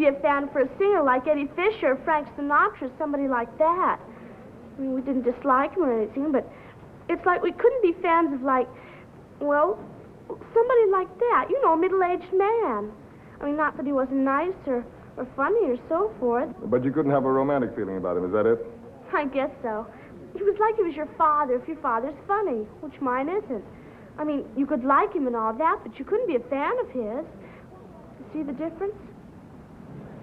be a fan for a singer like Eddie Fisher, Frank Sinatra, somebody like that. I mean, we didn't dislike him or anything, but it's like we couldn't be fans of, like, well, somebody like that. You know, a middle-aged man. I mean, not that he wasn't nice or funny or so forth. But you couldn't have a romantic feeling about him, is that it? I guess so. He was like he was your father if your father's funny, which mine isn't. I mean, you could like him and all that, but you couldn't be a fan of his. You see the difference?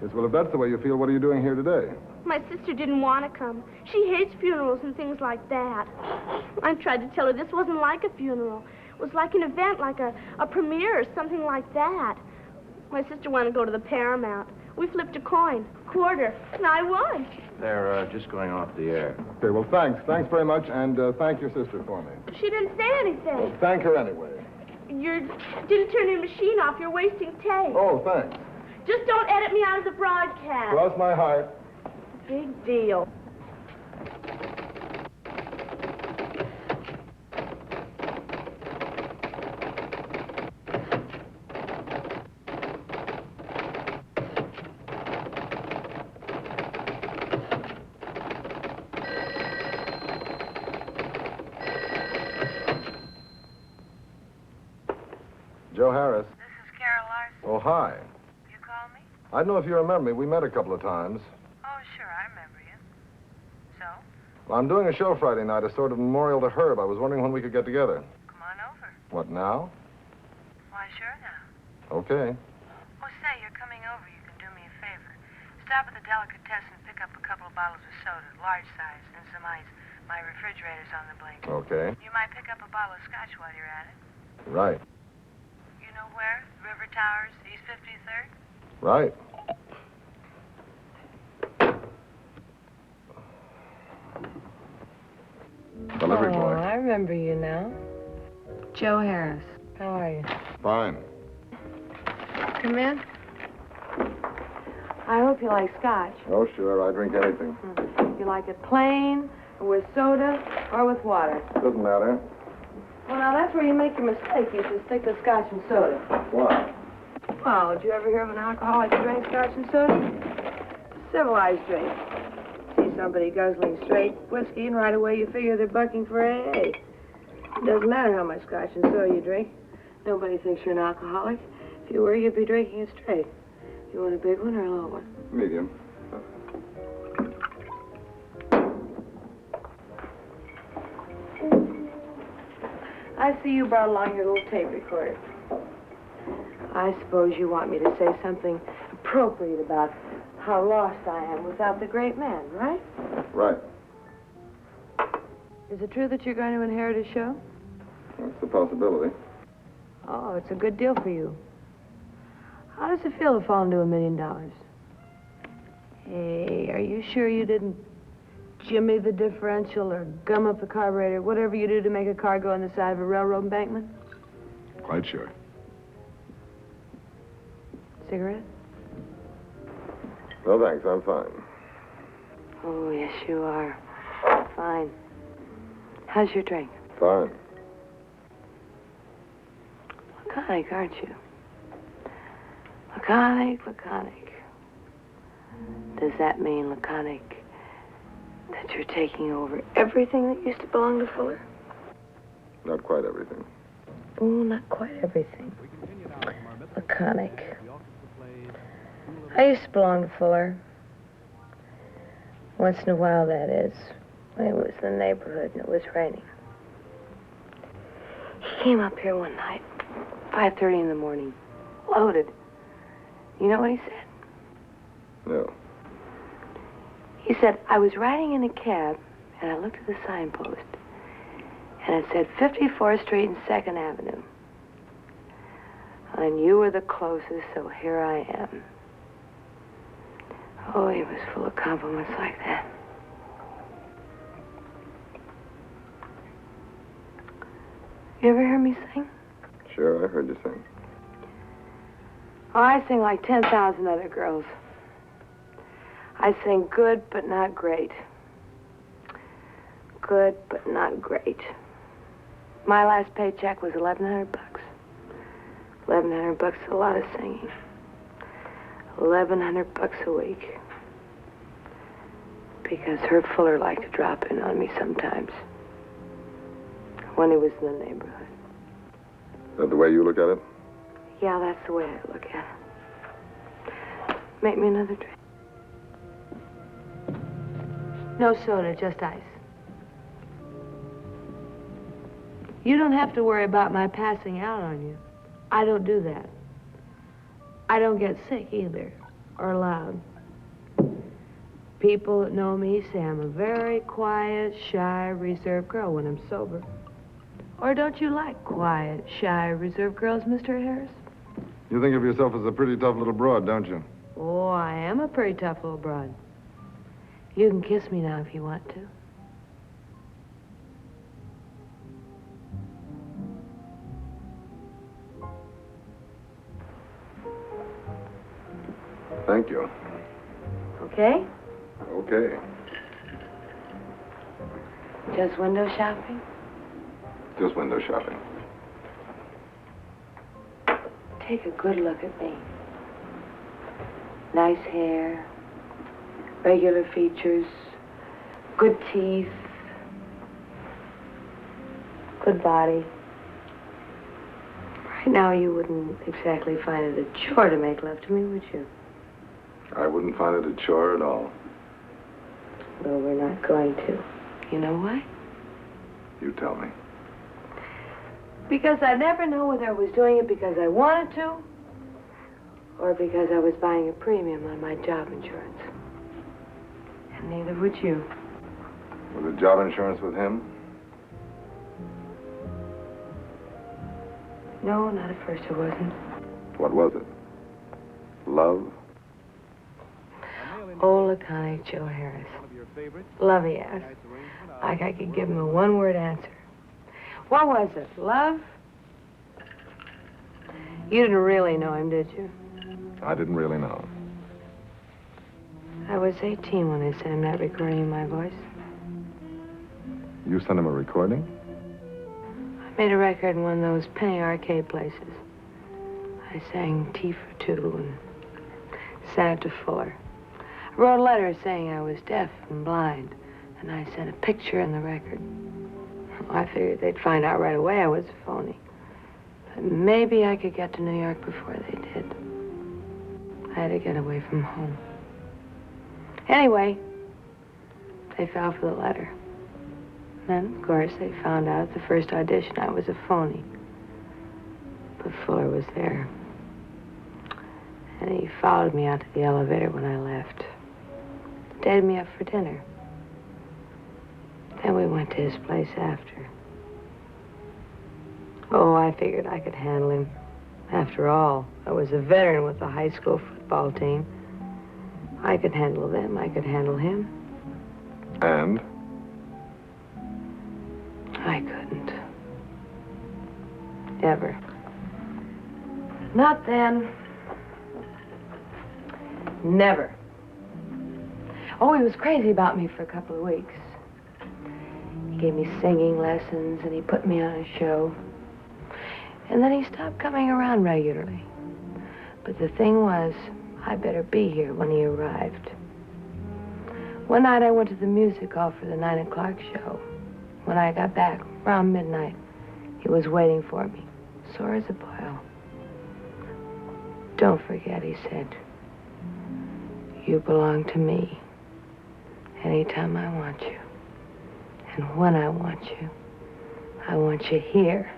Yes, well, if that's the way you feel, what are you doing here today? My sister didn't want to come. She hates funerals and things like that. I tried to tell her this wasn't like a funeral. It was like an event, like a premiere or something like that. My sister wanted to go to the Paramount. We flipped a coin, quarter, and I won. They're just going off the air. Okay, well, thanks. Thanks very much, and thank your sister for me. She didn't say anything. Well, thank her anyway. You didn't turn your machine off. You're wasting tape. Oh, thanks. Just don't edit me out of the broadcast. Cross my heart. Big deal. Joe Harris. This is Carol Larson. Oh, hi. You called me? I don't know if you remember me. We met a couple of times. Oh, sure, I remember you. So? Well, I'm doing a show Friday night, a sort of memorial to Herb. I was wondering when we could get together. Come on over. What, now? Why, sure now. Okay. Oh, say, you're coming over. You can do me a favor. Stop at the delicatessen and pick up a couple of bottles of soda, large size, and some ice. My refrigerator's on the blink. Okay. You might pick up a bottle of scotch while you're at it. Right. You know where? River Towers, East 53rd? Right. Delivery boy. I remember you now. Joe Harris. How are you? Fine. Come in. I hope you like scotch. Oh, sure. I drink anything. You like it plain, or with soda, or with water? Doesn't matter. Well, now, that's where you make your mistake. You should stick to scotch and soda. Why? Well, did you ever hear of an alcoholic who drank scotch and soda? Civilized drink. See somebody guzzling straight whiskey, and right away you figure they're bucking for AA. It doesn't matter how much scotch and soda you drink. Nobody thinks you're an alcoholic. If you were, you'd be drinking it straight. You want a big one or a little one? Medium. I see you brought along your little tape recorder. I suppose you want me to say something appropriate about how lost I am without the great man, right? Right. Is it true that you're going to inherit a show? That's a possibility. Oh, it's a good deal for you. How does it feel to fall into $1 million? Hey, are you sure you didn't jimmy the differential or gum up the carburetor, whatever you do to make a car go on the side of a railroad embankment? Quite sure. Cigarette? No, thanks. I'm fine. Oh, yes, you are. Fine. How's your drink? Fine. Laconic, aren't you? Laconic, laconic. Does that mean, laconic, that you're taking over everything that used to belong to Fuller? Not quite everything. Oh, not quite everything. Laconic. I used to belong to Fuller. Once in a while, that is, when it was in the neighborhood and it was raining. He came up here one night, 5:30 in the morning, loaded. You know what he said? No. He said, I was riding in a cab, and I looked at the signpost, and it said 54th Street and 2nd Avenue. And you were the closest, so here I am. Oh, he was full of compliments like that. You ever hear me sing? Sure, I heard you sing. Oh, I sing like 10,000 other girls. I sing good, but not great. Good, but not great. My last paycheck was $1,100. $1,100 is a lot of singing. $1,100 a week. Because Herb Fuller liked to drop in on me sometimes. When he was in the neighborhood. Is that the way you look at it? Yeah, that's the way I look at it. Make me another drink. No soda, just ice. You don't have to worry about my passing out on you. I don't do that. I don't get sick either, or loud. People that know me say I'm a very quiet, shy, reserved girl when I'm sober. Or don't you like quiet, shy, reserved girls, Mr. Harris? You think of yourself as a pretty tough little broad, don't you? Oh, I am a pretty tough little broad. You can kiss me now if you want to. Thank you. Okay? Okay. Just window shopping? Just window shopping. Take a good look at me. Nice hair, regular features, good teeth, good body. Right now, you wouldn't exactly find it a chore to make love to me, would you? I wouldn't find it a chore at all. Well, we're not going to. You know why? You tell me. Because I never know whether I was doing it because I wanted to or because I was buying a premium on my job insurance. And neither would you. Was it job insurance with him? No, not at first it wasn't. What was it? Love? Oh, laconic Joe Harris. Love, he asked. Like I could give him a one-word answer. What was it? Love? You didn't really know him, did you? I didn't really know. I was 18 when I sent him that recording of my voice. You sent him a recording? I made a record in one of those penny arcade places. I sang Tea for Two and sent it to Fuller. I wrote a letter saying I was deaf and blind, and I sent a picture in the record. I figured they'd find out right away I was a phony. But maybe I could get to New York before they did. I had to get away from home. Anyway, they fell for the letter. Then, of course, they found out at the first audition I was a phony. But Fuller was there. And he followed me out to the elevator when I left. Dated me up for dinner. Then we went to his place after. Oh, I figured I could handle him. After all, I was a veteran with the high school football team. I could handle them. I could handle him. And? I couldn't. Ever. Not then. Never. Oh, he was crazy about me for a couple of weeks. He gave me singing lessons, and he put me on a show. And then he stopped coming around regularly. But the thing was, I better be here when he arrived. One night I went to the music hall for the 9 o'clock show. When I got back, around midnight, he was waiting for me, sore as a boil. Don't forget, he said, you belong to me. Anytime I want you. And when I want you here,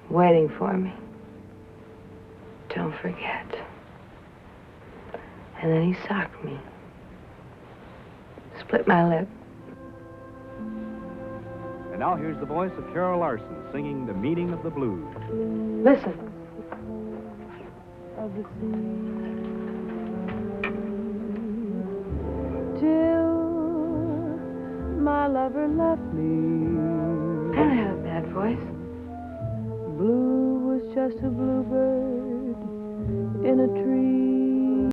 waiting for me. Don't forget. And then he socked me. Split my lip. And now here's the voice of Carol Larson singing The Meaning of the Blues. Listen. Of the sea till my lover left me. I don't have a bad voice. Blue was just a bluebird in a tree.